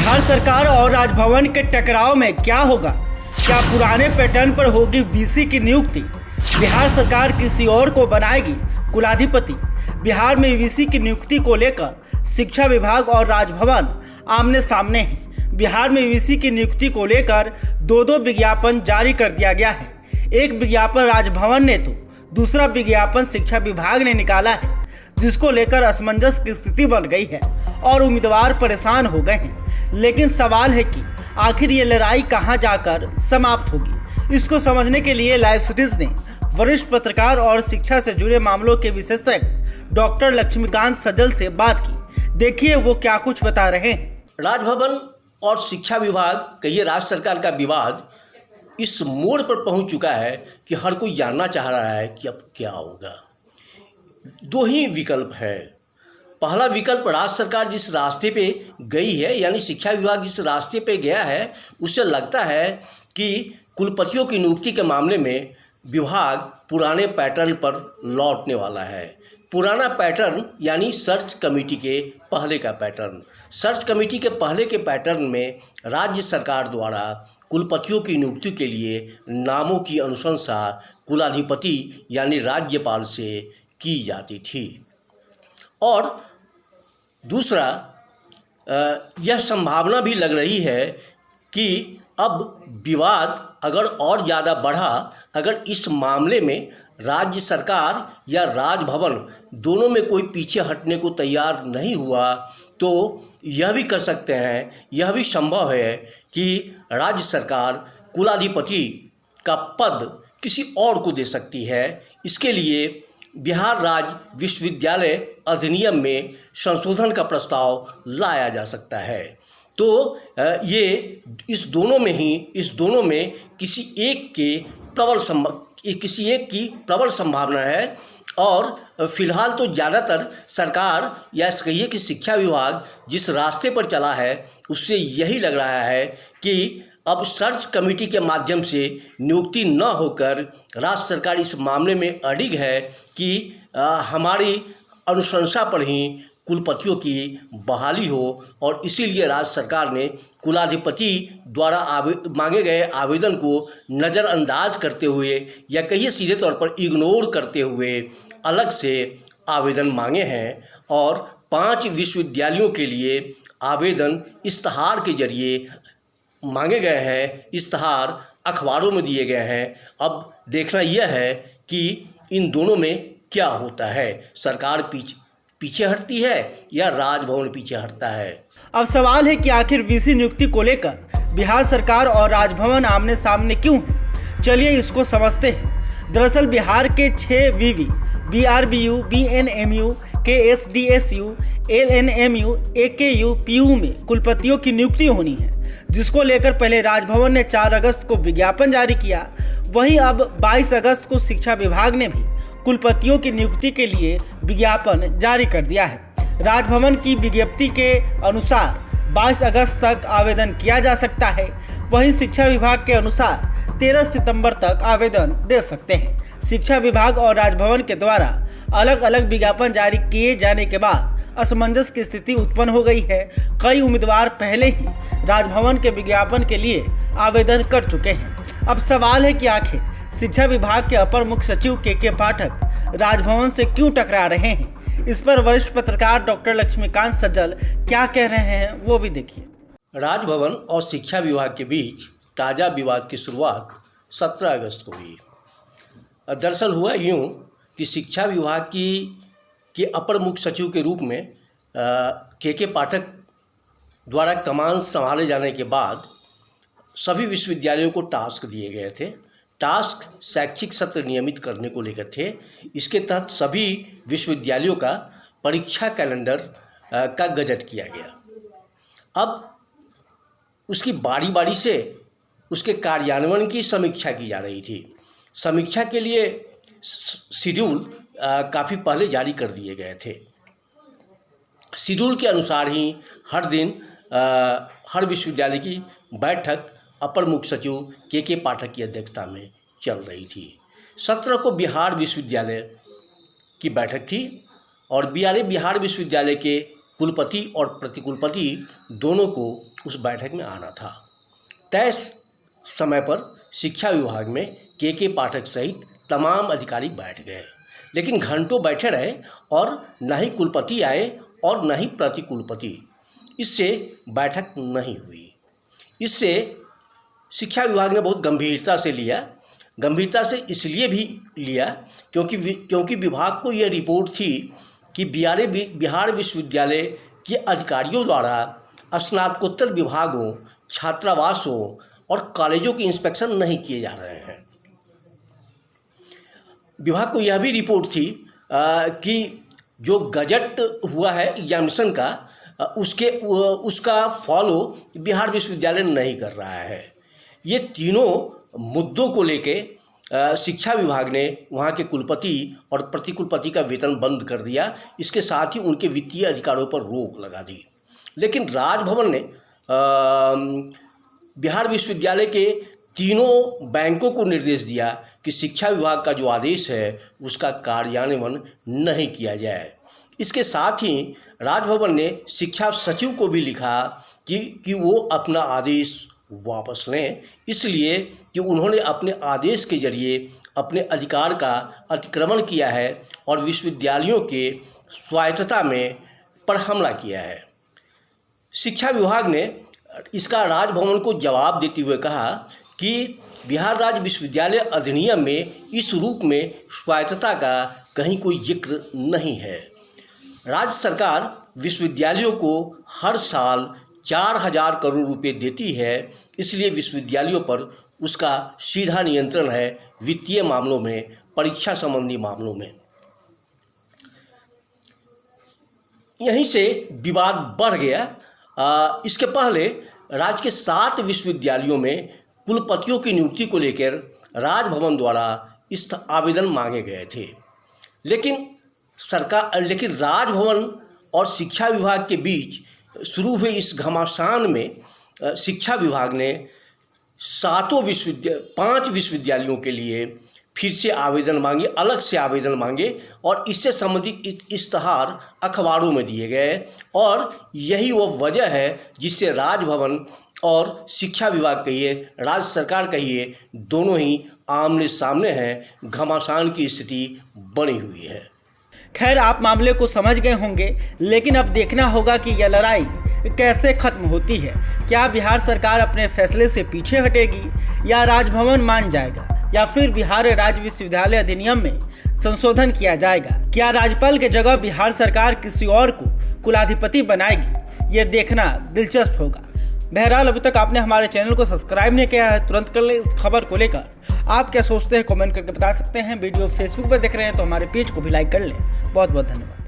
बिहार सरकार और राजभवन के टकराव में क्या होगा? क्या पुराने पैटर्न पर होगी वीसी की नियुक्ति? बिहार सरकार किसी और को बनाएगी कुलाधिपति? बिहार में वीसी की नियुक्ति को लेकर शिक्षा विभाग और राजभवन आमने सामने हैं। बिहार में वीसी की नियुक्ति को लेकर दो विज्ञापन जारी कर दिया गया है। एक विज्ञापन राजभवन ने तो दूसरा विज्ञापन शिक्षा विभाग ने निकाला है, जिसको लेकर असमंजस की स्थिति बन गई है और उम्मीदवार परेशान हो गए हैं। लेकिन सवाल है कि आखिर ये लड़ाई कहां जाकर समाप्त होगी? इसको समझने के लिए लाइव सीरीज ने वरिष्ठ पत्रकार और शिक्षा से जुड़े मामलों के विशेषज्ञ डॉक्टर लक्ष्मीकांत सज्जल से बात की। देखिए वो क्या कुछ बता रहे हैं। राजभवन और शिक्षा विभाग, कहिए राज्य सरकार का विवाद इस मोड़ पर पहुंच चुका है कि हर कोई जानना चाह रहा है कि अब क्या होगा। दो ही विकल्प है। पहला विकल्प, राज्य सरकार जिस रास्ते पे गई है, यानी शिक्षा विभाग जिस रास्ते पे गया है, उससे लगता है कि कुलपतियों की नियुक्ति के मामले में विभाग पुराने पैटर्न पर लौटने वाला है। पुराना पैटर्न यानी सर्च कमेटी के पहले का पैटर्न। सर्च कमेटी के पहले के पैटर्न में राज्य सरकार द्वारा कुलपतियों की नियुक्ति के लिए नामों की अनुशंसा कुलाधिपति यानी राज्यपाल से की जाती थी। और दूसरा, यह संभावना भी लग रही है कि अब विवाद अगर और ज़्यादा बढ़ा, अगर इस मामले में राज्य सरकार या राजभवन दोनों में कोई पीछे हटने को तैयार नहीं हुआ, तो यह भी कर सकते हैं, यह भी संभव है कि राज्य सरकार कुलाधिपति का पद किसी और को दे सकती है। इसके लिए बिहार राज्य विश्वविद्यालय अधिनियम में संशोधन का प्रस्ताव लाया जा सकता है। तो ये इस दोनों में किसी एक की प्रबल संभावना है। और फिलहाल तो ज़्यादातर सरकार या कहिए कि शिक्षा विभाग जिस रास्ते पर चला है, उससे यही लग रहा है कि अब सर्च कमेटी के माध्यम से नियुक्ति न होकर राज्य सरकार इस मामले में अडिग है कि हमारी अनुशंसा पर ही कुलपतियों की बहाली हो, और इसीलिए राज्य सरकार ने कुलाधिपति द्वारा मांगे गए आवेदन को नज़रअंदाज करते हुए या कहिए सीधे तौर पर इग्नोर करते हुए अलग से आवेदन मांगे हैं। और 5 विश्वविद्यालयों के लिए आवेदन इश्तहार के जरिए मांगे गए हैं। इश्तहार अखबारों में दिए गए हैं। अब देखना यह है कि इन दोनों में क्या होता है। सरकार पीछे हटती है या राजभवन पीछे हटता है। अब सवाल है कि आखिर वीसी नियुक्ति को लेकर बिहार सरकार और राजभवन आमने सामने क्यों है? चलिए इसको समझते हैं। दरअसल बिहार के 6 वीवी, बीआरबीयू, बीएनएमयू, केएसडीएसयू, एलएनएमयू, एकेयू, पीयू में कुलपतियों की नियुक्ति होनी है, जिसको लेकर पहले राजभवन ने 4 अगस्त को विज्ञापन जारी किया। वहीं अब 22 अगस्त को शिक्षा विभाग ने भी कुलपतियों की नियुक्ति के लिए विज्ञापन जारी कर दिया है। राजभवन की विज्ञप्ति के अनुसार 22 अगस्त तक आवेदन किया जा सकता है। वहीं शिक्षा विभाग के अनुसार 13 सितंबर तक आवेदन दे सकते हैं। शिक्षा विभाग और राजभवन के द्वारा अलग अलग विज्ञापन जारी किए जाने के बाद असमंजस की स्थिति उत्पन्न हो गई है। कई उम्मीदवार पहले ही राजभवन के विज्ञापन के लिए आवेदन कर चुके हैं। अब सवाल है कि आखिर शिक्षा विभाग के अपर मुख्य सचिव के पाठक राजभवन से क्यों टकरा रहे हैं? इस पर वरिष्ठ पत्रकार डॉक्टर लक्ष्मीकांत सज्जल क्या कह रहे हैं, वो भी देखिए। राजभवन और शिक्षा विभाग के बीच ताज़ा विवाद की शुरुआत 17 अगस्त को हुई। दरअसल हुआ यूँ कि शिक्षा विभाग के अपर मुख्य सचिव के रूप में के पाठक द्वारा कमान संभाले जाने के बाद सभी विश्वविद्यालयों को टास्क दिए गए थे। टास्क शैक्षिक सत्र नियमित करने को लेकर थे। इसके तहत सभी विश्वविद्यालयों का परीक्षा कैलेंडर का गजट किया गया। अब उसकी बारी बारी से उसके कार्यान्वयन की समीक्षा की जा रही थी। समीक्षा के लिए शेड्यूल काफ़ी पहले जारी कर दिए गए थे। शेड्यूल के अनुसार ही हर दिन हर विश्वविद्यालय की बैठक अपर मुख्य सचिव के पाठक की अध्यक्षता में चल रही थी। 17 को बिहार विश्वविद्यालय की बैठक थी और बिहार विश्वविद्यालय के कुलपति और प्रतिकुलपति दोनों को उस बैठक में आना था। तय समय पर शिक्षा विभाग में के पाठक सहित तमाम अधिकारी बैठ गए, लेकिन घंटों बैठे रहे और न ही कुलपति आए और न ही प्रतिकुलपति। इससे बैठक नहीं हुई। इससे शिक्षा विभाग ने बहुत गंभीरता से लिया। गंभीरता से इसलिए भी लिया क्योंकि विभाग को यह रिपोर्ट थी कि बिहार विश्वविद्यालय के अधिकारियों द्वारा स्नातकोत्तर विभागों, छात्रावासों और कॉलेजों की इंस्पेक्शन नहीं किए जा रहे हैं। विभाग को यह भी रिपोर्ट थी कि जो गजट हुआ है एग्जामिनेशन का, उसका फॉलो बिहार विश्वविद्यालय नहीं कर रहा है। ये तीनों मुद्दों को लेके शिक्षा विभाग ने वहाँ के कुलपति और प्रतिकुलपति का वेतन बंद कर दिया। इसके साथ ही उनके वित्तीय अधिकारों पर रोक लगा दी। लेकिन राजभवन ने बिहार विश्वविद्यालय के तीनों बैंकों को निर्देश दिया कि शिक्षा विभाग का जो आदेश है उसका कार्यान्वयन नहीं किया जाए। इसके साथ ही राजभवन ने शिक्षा सचिव को भी लिखा कि वो अपना आदेश वापस लें, इसलिए कि उन्होंने अपने आदेश के जरिए अपने अधिकार का अतिक्रमण किया है और विश्वविद्यालयों के स्वायत्तता पर हमला किया है। शिक्षा विभाग ने इसका राजभवन को जवाब देते हुए कहा कि बिहार राज्य विश्वविद्यालय अधिनियम में इस रूप में स्वायत्तता का कहीं कोई जिक्र नहीं है। राज्य सरकार विश्वविद्यालयों को हर साल 4000 करोड़ रुपए देती है, इसलिए विश्वविद्यालयों पर उसका सीधा नियंत्रण है वित्तीय मामलों में, परीक्षा संबंधी मामलों में। यहीं से विवाद बढ़ गया। इसके पहले राज्य के 7 विश्वविद्यालयों में कुलपतियों की नियुक्ति को लेकर राजभवन द्वारा इस आवेदन मांगे गए थे, लेकिन राजभवन और शिक्षा विभाग के बीच शुरू हुए इस घमासान में शिक्षा विभाग ने 5 विश्वविद्यालयों के लिए फिर से आवेदन मांगे, अलग से आवेदन मांगे और इससे संबंधित इश्तहार अखबारों में दिए गए। और यही वो वजह है जिससे राजभवन और शिक्षा विभाग कहिए, राज्य सरकार कहिए, दोनों ही आमने सामने हैं। घमासान की स्थिति बनी हुई है। खैर, आप मामले को समझ गए होंगे, लेकिन अब देखना होगा कि यह लड़ाई कैसे खत्म होती है। क्या बिहार सरकार अपने फैसले से पीछे हटेगी या राजभवन मान जाएगा, या फिर बिहार राज्य विश्वविद्यालय अधिनियम में संशोधन किया जाएगा? क्या राज्यपाल की जगह बिहार सरकार किसी और को कुलाधिपति बनाएगी? ये देखना दिलचस्प होगा। बहरहाल, अभी तक आपने हमारे चैनल को सब्सक्राइब नहीं किया है, तुरंत कर ले। इस खबर को लेकर आप क्या सोचते हैं कमेंट करके बता सकते हैं। वीडियो फेसबुक पर देख रहे हैं तो हमारे पेज को भी लाइक कर लें। बहुत बहुत धन्यवाद।